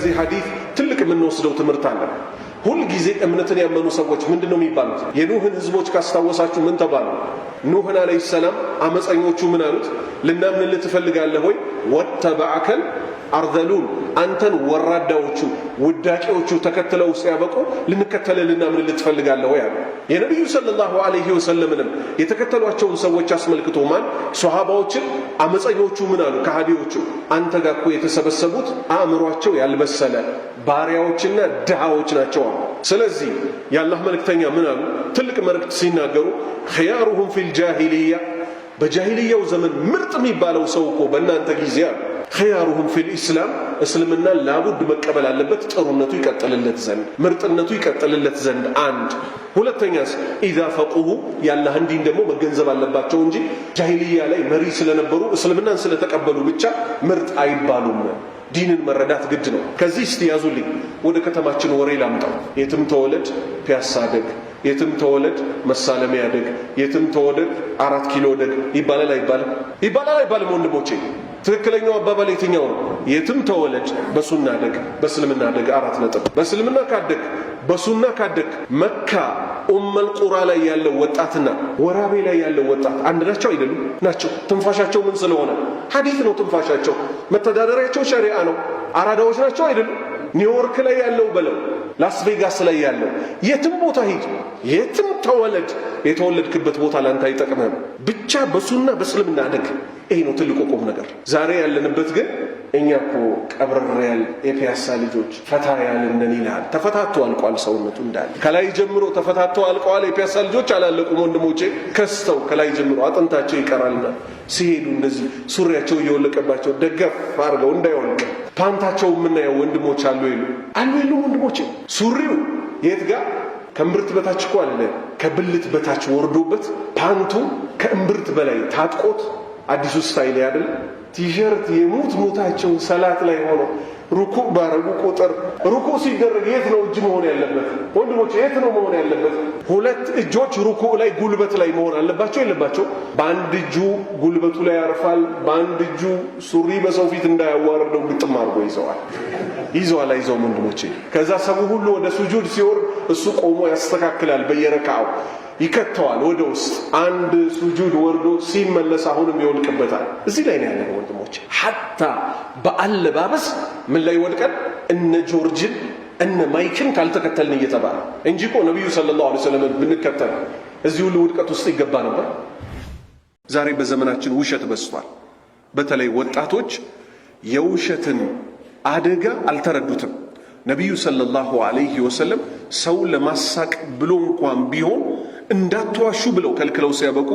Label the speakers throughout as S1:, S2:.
S1: ከዚህ ሐዲስ ትልቅ የምንወስደው ትምህርት አለ። ሁል ጊዜ እምነትን ያመኑ ሰዎች ምንድነው የሚባሉት? የኑህን ህዝቦች ካስታወሳችሁ ምን ተባሉ? ኑህን አለይሂ ሰላም አመፀኞቹ ምን አሉት? ልናምንልህ ትፈልጋለህ ወይ? ወተበዐከል አርዘሉን አንተን ወራዳዎቹ ውዳቂዎቹ ተከትለው ሲያበቁ ልንከተልህ ልናምንልህ ትፈልጋለህ ወይ አሉ። የነብዩ ሰለላሁ ዐለይሂ ወሰለምንም የተከተሏቸውን ሰዎች አስመልክቶ ማን ሷሃባዎችን አመፀኞቹ ምን አሉ? ከሃዲዎቹ አንተ ጋር እኮ የተሰበሰቡት አእምሯቸው ያልበሰለ ባሪያዎችና ድሃዎች ናቸው አሉ። ስለዚህ የአላህ መልእክተኛ ምን አሉ? ትልቅ መልእክት ሲናገሩ ኺያሩሁም ፊል ጃሂልያ በጃሂልያው ዘመን ምርጥ የሚባለው ሰው እኮ በእናንተ ጊዜ አሉ ኺያሩሁም ፊል ኢስላም እስልምና ላቡድ መቀበል አለበት ጥሩነቱ ይቀጥልለት ዘንድ ምርጥነቱ ይቀጥልለት ዘንድ አንድ ሁለተኛስ ኢዛ ፈቁሁ ያላህን ዲን ደግሞ መገንዘብ አለባቸው እንጂ ጃሂልያ ላይ መሪ ስለነበሩ እስልምናን ስለተቀበሉ ብቻ ምርጥ አይባሉም። ዲንን መረዳት ግድ ነው። ከዚህ እስቲ ያዙልኝ ወደ ከተማችን ወሬ ላምጣው። የትም ተወለድ ፒያሳ ደግ፣ የትም ተወለድ መሳለሚያ ደግ፣ የትም ተወለድ 4 ኪሎ ደግ ይባላል አይባልም? ይባላል አይባልም? ወንድሞቼ ትክክለኛው አባባል የትኛው ነው? የትም ተወለድ በሱና ደግ፣ በእስልምና ደግ 4 ነጥብ። በእስልምና ካደግ በሱና ካደግ መካ ኡመል ቁራ ላይ ያለው ወጣትና ወራቤ ላይ ያለው ወጣት አንድ ናቸው አይደሉም? ናቸው። ትንፋሻቸው ምን ስለሆነ ሐዲስ ነው። ትንፋሻቸው መተዳደሪያቸው ሸሪዓ ነው። አራዳዎች ናቸው አይደሉም? ኒውዮርክ ላይ ያለው በለው ላስ ቬጋስ ላይ ያለው የትም ቦታ ሂድ፣ የትም ተወለድ፣ የተወለድክበት ቦታ ላንተ አይጠቅምህም። ብቻ በሱና በእስልምና አደግ። ይሄ ነው ትልቁ ቁም ነገር። ዛሬ ያለንበት ግን እኛ እኮ ቀብረሪያል የፒያሳ ልጆች ፈታ ያልነን ይላል። ተፈታቶ አልቋል ሰውነቱ እንዳለ ከላይ ጀምሮ ተፈታቶ አልቋል። የፒያሳ ልጆች አላለቁም ወንድሞቼ፣ ከስተው ከላይ ጀምሮ አጥንታቸው ይቀራልና ሲሄዱ እነዚህ ሱሪያቸው እየወለቀባቸው ደገፍ አድርገው እንዳይወልቅ ፓንታቸው የምናየው ወንድሞች አሉ የሉ ወንድሞቼ። ሱሪው የት ጋር ከእምብርት በታች እኮ አለ፣ ከብልት በታች ወርዶበት ፓንቱ ከእምብርት በላይ ታጥቆት አዲሱ ስታይል ያደለ ቲሸርት የሙት ሞታቸው ሰላት ላይ ሆኖ ሩኩዕ ባረጉ ቁጥር ሩኩዕ ሲደረግ የት ነው እጅ መሆን ያለበት? ወንድሞች የት ነው መሆን ያለበት? ሁለት እጆች ሩኩዕ ላይ ጉልበት ላይ መሆን አለባቸው የለባቸው? በአንድ እጁ ጉልበቱ ላይ ያርፋል፣ በአንድ እጁ ሱሪ በሰው ፊት እንዳያዋርደው ግጥም አድርጎ ይዘዋል አይዘውም ወንድሞቼ። ከዛ ሰው ሁሉ ወደ ሱጁድ ሲወርድ እሱ ቆሞ ያስተካክላል፣ በየረካው ይከተዋል ወደ ውስጥ። አንድ ሱጁድ ወርዶ ሲመለስ አሁንም ይወልቅበታል። እዚህ ላይ ነው ያለው ወንድሞቼ። ሐታ በአለባበስ ምን ላይ ወድቀን እነ ጆርጅን እነ ማይክን ካልተከተልን እየተባለ እንጂ እኮ ነብዩ ሰለላሁ ዐለይሂ ወሰለም ብንከተል እዚህ ሁሉ ውድቀት ውስጥ ይገባ ነበር። ዛሬ በዘመናችን ውሸት በዝቷል። በተለይ ወጣቶች የውሸትን አደጋ አልተረዱትም። ነብዩ ሰለላሁ ዐለይሂ ወሰለም ሰው ለማሳቅ ብሎ እንኳን ቢሆን እንዳትዋሹ ብለው ከልክለው ሲያበቁ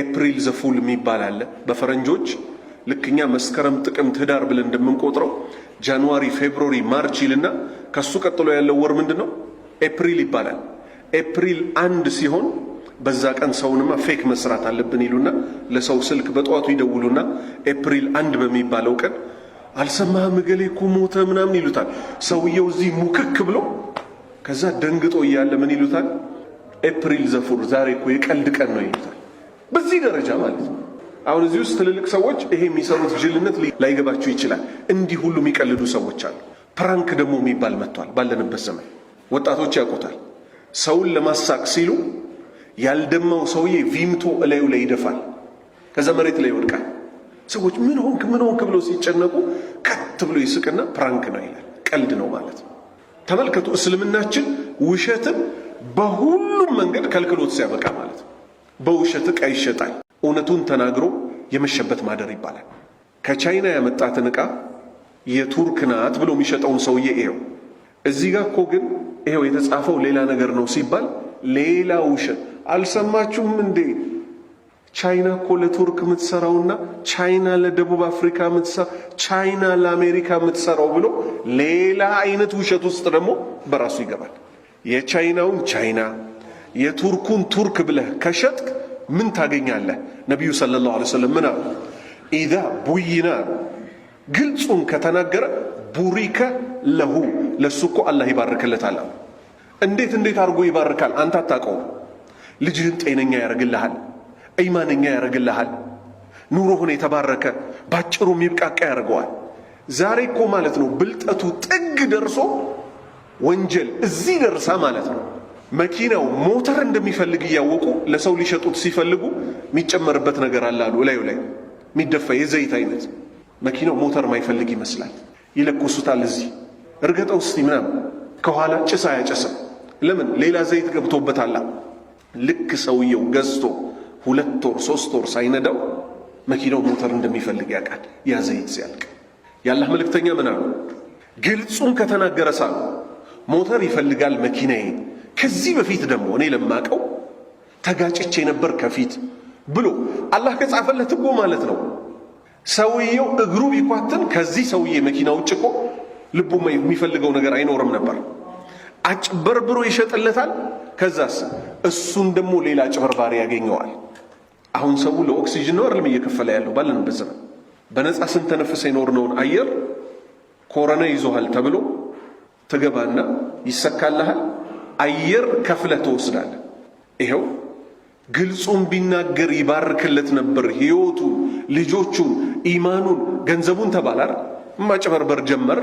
S1: ኤፕሪል ዘፉል የሚባል አለ በፈረንጆች። ልክኛ መስከረም፣ ጥቅምት፣ ህዳር ብለን እንደምንቆጥረው ጃንዋሪ፣ ፌብሩዋሪ፣ ማርች ይልና ከሱ ቀጥሎ ያለው ወር ምንድነው? ኤፕሪል ይባላል። ኤፕሪል 1 ሲሆን በዛ ቀን ሰውንማ ፌክ መስራት አለብን ይሉና ለሰው ስልክ በጠዋቱ ይደውሉና ኤፕሪል 1 በሚባለው ቀን አልሰማህም እገሌ እኮ ሞተ ምናምን ይሉታል። ሰውየው እዚህ ሙክክ ብሎ ከዛ ደንግጦ እያለ ምን ይሉታል? ኤፕሪል ዘፉር ዛሬ እኮ የቀልድ ቀን ነው ይሉታል። በዚህ ደረጃ ማለት ነው። አሁን እዚህ ውስጥ ትልልቅ ሰዎች ይሄ የሚሰሩት ጅልነት ላይገባቸው ይችላል። እንዲህ ሁሉ የሚቀልዱ ሰዎች አሉ። ፕራንክ ደግሞ የሚባል መጥቷል ባለንበት ዘመን። ወጣቶች ያውቁታል። ሰውን ለማሳቅ ሲሉ ያልደማው ሰውዬ ቪምቶ እላዩ ላይ ይደፋል። ከዛ መሬት ላይ ይወድቃል። ሰዎች ምን ሆንክ ብለው ሲጨነቁ ከት ብሎ ይስቅና ፕራንክ ነው ይላል። ቀልድ ነው ማለት ነው። ተመልከቱ፣ እስልምናችን ውሸትን በሁሉም መንገድ ከልክሎት ሲያበቃ ማለት ነው። በውሸት ዕቃ ይሸጣል። እውነቱን ተናግሮ የመሸበት ማደር ይባላል። ከቻይና ያመጣትን ዕቃ የቱርክ ናት ብሎ የሚሸጠውን ሰውዬ ይሄው እዚህ ጋር እኮ ግን ይሄው የተጻፈው ሌላ ነገር ነው ሲባል ሌላ ውሸት። አልሰማችሁም እንዴ? ቻይና እኮ ለቱርክ የምትሰራውና ቻይና ለደቡብ አፍሪካ የምትሰራው ቻይና ለአሜሪካ የምትሰራው ብሎ ሌላ አይነት ውሸት ውስጥ ደግሞ በራሱ ይገባል። የቻይናውን ቻይና የቱርኩን ቱርክ ብለህ ከሸጥክ ምን ታገኛለህ? ነቢዩ ሰለላሁ ዐለይሂ ወሰለም ምን አሉ? ኢዛ ቡይና ግልጹን ከተናገረ ቡሪከ ለሁ ለሱ እኮ አላህ ይባርክለታል። እንዴት አድርጎ ይባርካል? አንተ አታውቀውም። ልጅህን ጤነኛ ያደርግልሃል፣ ኢማንኛ ያደርግልሃል፣ ኑሮህን የተባረከ ባጭሩ የሚብቃቃ ያደርገዋል። ዛሬ እኮ ማለት ነው ብልጠቱ ጥግ ደርሶ ወንጀል እዚህ ደርሳ ማለት ነው። መኪናው ሞተር እንደሚፈልግ እያወቁ ለሰው ሊሸጡት ሲፈልጉ የሚጨመርበት ነገር አለ አሉ። ላዩ ላይ የሚደፋ የዘይት አይነት መኪናው ሞተር ማይፈልግ ይመስላል። ይለኩሱታል። እዚህ እርገጠው እስቲ ምናምን ከኋላ ጭስ አያጨስም። ለምን? ሌላ ዘይት ገብቶበታል። ልክ ሰውየው ገዝቶ 2 ወር 3 ወር ሳይነዳው መኪናው ሞተር እንደሚፈልግ ያውቃል። ያ ዘይት ሲያልቅ የአላህ መልእክተኛ ምን አሉ? ግልጹን ከተናገረ ሳሉ ሞተር ይፈልጋል መኪናዬ፣ ከዚህ በፊት ደግሞ እኔ ለማቀው ተጋጭቼ ነበር ከፊት ብሎ አላህ ከጻፈለት እኮ ማለት ነው። ሰውየው እግሩ ቢኳትን ከዚህ ሰውዬ መኪና ውጭ እኮ ልቡ የሚፈልገው ነገር አይኖርም ነበር። አጭበርብሮ ይሸጥለታል። ከዛስ እሱን ደግሞ ሌላ አጭበርባሪ ያገኘዋል። አሁን ሰው ለኦክሲጅን ነው አይደለም እየከፈለ ያለው ባለንበት ዘመን። በነፃ ስንተነፍስ የኖርነውን አየር ኮሮና ይዞሃል ተብሎ ትገባና ይሰካልሃል። አየር ከፍለህ ትወስዳለህ። ይሄው ግልጹን ቢናገር ይባርክለት ነበር። ህይወቱን፣ ልጆቹን፣ ኢማኑን፣ ገንዘቡን ተባላር ማጭበርበር ጀመር።